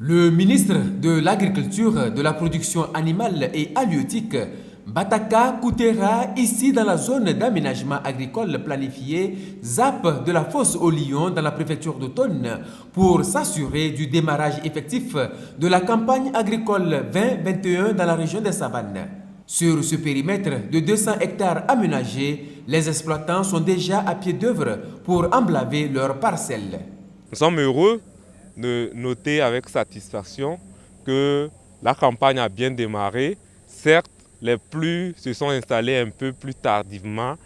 Le ministre de l'Agriculture, de la Production animale et halieutique, Bataka Koutera, ici dans la zone d'aménagement agricole planifiée ZAP de la Fosse aux Lions dans la préfecture d'Automne pour s'assurer du démarrage effectif de la campagne agricole 2021 dans la région des Savanes. Sur ce périmètre de 200 hectares aménagés, les exploitants sont déjà à pied d'œuvre pour emblaver leurs parcelles. Nous sommes heureux de noter avec satisfaction que la campagne a bien démarré. Certes, les pluies se sont installées un peu plus tardivement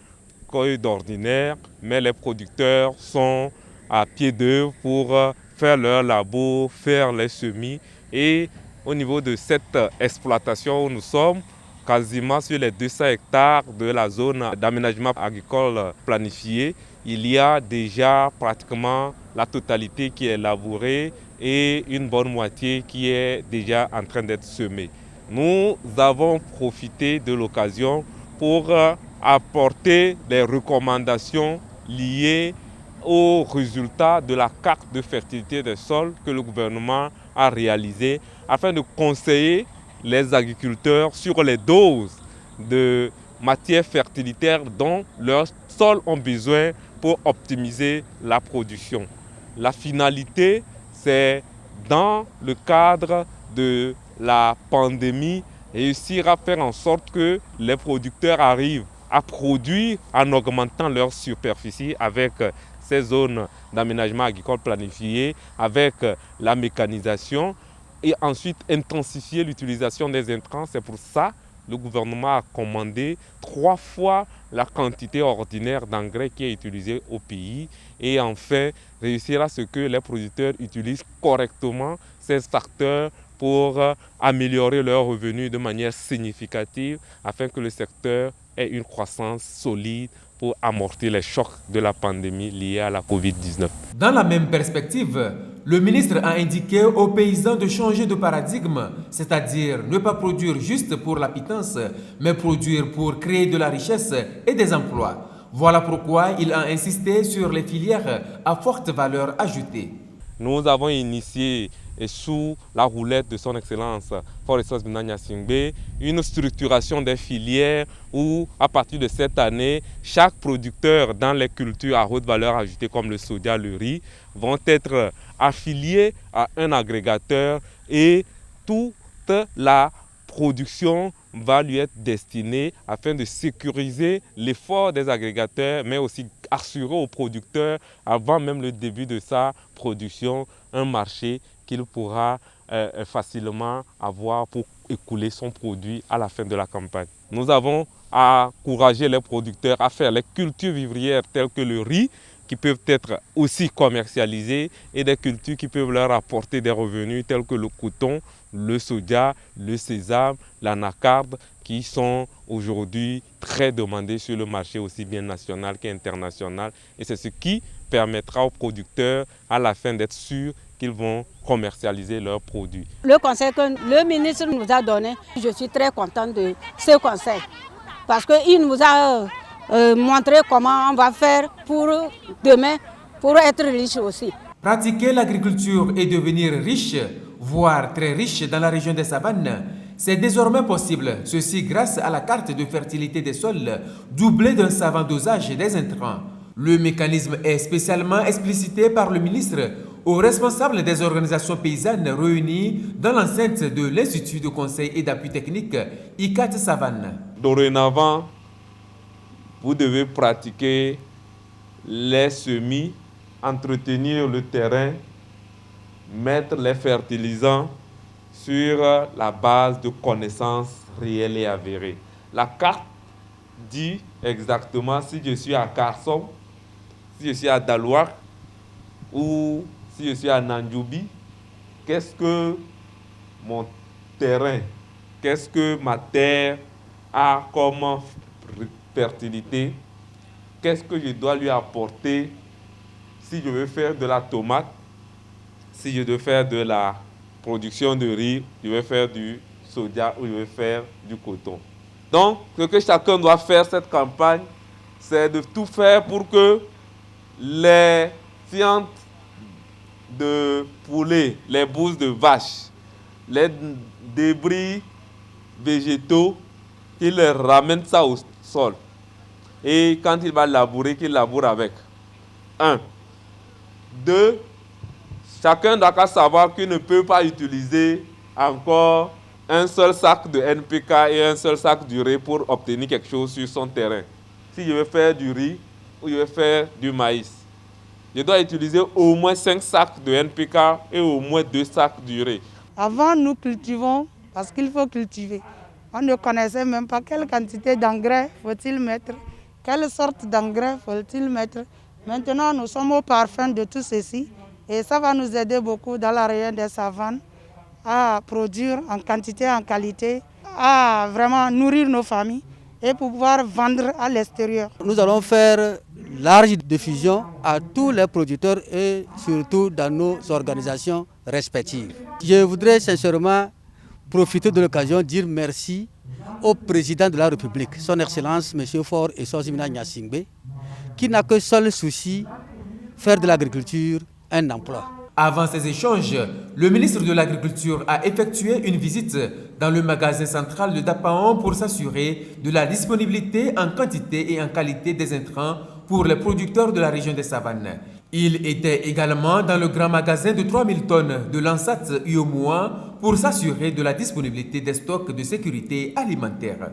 que d'ordinaire, mais les producteurs sont à pied d'œuvre pour faire leur labour, faire les semis. Et au niveau de cette exploitation où nous sommes, quasiment sur les 200 hectares de la zone d'aménagement agricole planifiée, il y a déjà pratiquement la totalité qui est labourée et une bonne moitié qui est déjà en train d'être semée. Nous avons profité de l'occasion pour apporter des recommandations liées aux résultats de la carte de fertilité des sols que le gouvernement a réalisée afin de conseiller les agriculteurs sur les doses de matières fertilitaires dont leurs sols ont besoin pour optimiser la production. La finalité, c'est dans le cadre de la pandémie, réussir à faire en sorte que les producteurs arrivent à produire en augmentant leur superficie avec ces zones d'aménagement agricole planifiées, avec la mécanisation et ensuite intensifier l'utilisation des intrants. C'est pour ça que le gouvernement a commandé 3 fois la quantité ordinaire d'engrais qui est utilisée au pays et enfin réussir à ce que les producteurs utilisent correctement ces facteurs pour améliorer leurs revenus de manière significative afin que le secteur ait une croissance solide pour amortir les chocs de la pandémie liée à la COVID-19. Dans la même perspective, le ministre a indiqué aux paysans de changer de paradigme, c'est-à-dire ne pas produire juste pour la pitance, mais produire pour créer de la richesse et des emplois. Voilà pourquoi il a insisté sur les filières à forte valeur ajoutée. Nous avons initié sous la roulette de son Excellence Forest Binanya Singbe une structuration des filières où à partir de cette année, chaque producteur dans les cultures à haute valeur ajoutée comme le soja, le riz vont être affiliés à un agrégateur et toute la production va lui être destinée afin de sécuriser l'effort des agrégateurs, mais aussi assurer aux producteurs, avant même le début de sa production, un marché qu'il pourra facilement avoir pour écouler son produit à la fin de la campagne. Nous avons encouragé les producteurs à faire les cultures vivrières telles que le riz, qui peuvent être aussi commercialisées et des cultures qui peuvent leur apporter des revenus tels que le coton, le soja, le sésame, l'anacarde qui sont aujourd'hui très demandés sur le marché aussi bien national qu'international et c'est ce qui permettra aux producteurs à la fin d'être sûrs qu'ils vont commercialiser leurs produits. Le conseil que le ministre nous a donné, je suis très contente de ce conseil parce qu'il nous a montrer comment on va faire pour demain, pour être riche aussi. Pratiquer l'agriculture et devenir riche, voire très riche dans la région des Savanes, c'est désormais possible, ceci grâce à la carte de fertilité des sols, doublée d'un savant dosage des intrants. Le mécanisme est spécialement explicité par le ministre aux responsables des organisations paysannes réunies dans l'enceinte de l'Institut de conseil et d'appui technique ICAT Savane. Dorénavant, vous devez pratiquer les semis, entretenir le terrain, mettre les fertilisants sur la base de connaissances réelles et avérées. La carte dit exactement si je suis à Carson, si je suis à Dalouak ou si je suis à Nandjoubi, qu'est-ce que mon terrain, qu'est-ce que ma terre a comme fertilité, qu'est-ce que je dois lui apporter si je veux faire de la tomate, si je veux faire de la production de riz, je veux faire du soja ou je veux faire du coton. Donc, ce que chacun doit faire cette campagne, c'est de tout faire pour que les fientes de poulets, les bousses de vaches, les débris végétaux, qu'il ramène ça au sol. Et quand il va labourer, qu'il laboure avec. 1. 2. Chacun doit savoir qu'il ne peut pas utiliser encore un seul sac de NPK et un seul sac d'urée pour obtenir quelque chose sur son terrain. Si je veux faire du riz ou je veux faire du maïs, je dois utiliser au moins 5 sacs de NPK et au moins 2 sacs d'urée. Avant, nous cultivons parce qu'il faut cultiver. On ne connaissait même pas quelle quantité d'engrais faut-il mettre, quelle sorte d'engrais faut-il mettre. Maintenant, nous sommes au parfum de tout ceci et ça va nous aider beaucoup dans la région des savanes à produire en quantité, en qualité, à vraiment nourrir nos familles et pouvoir vendre à l'extérieur. Nous allons faire large diffusion à tous les producteurs et surtout dans nos organisations respectives. Je voudrais sincèrement profiter de l'occasion de dire merci au président de la République, son Excellence M. Faure Essozi-Mina Gnassingbé, qui n'a que seul souci, faire de l'agriculture un emploi. Avant ces échanges, le ministre de l'Agriculture a effectué une visite dans le magasin central de Dapaon pour s'assurer de la disponibilité en quantité et en qualité des intrants pour les producteurs de la région des Savanes. Il était également dans le grand magasin de 3000 tonnes de Lansat Uomoa pour s'assurer de la disponibilité des stocks de sécurité alimentaire.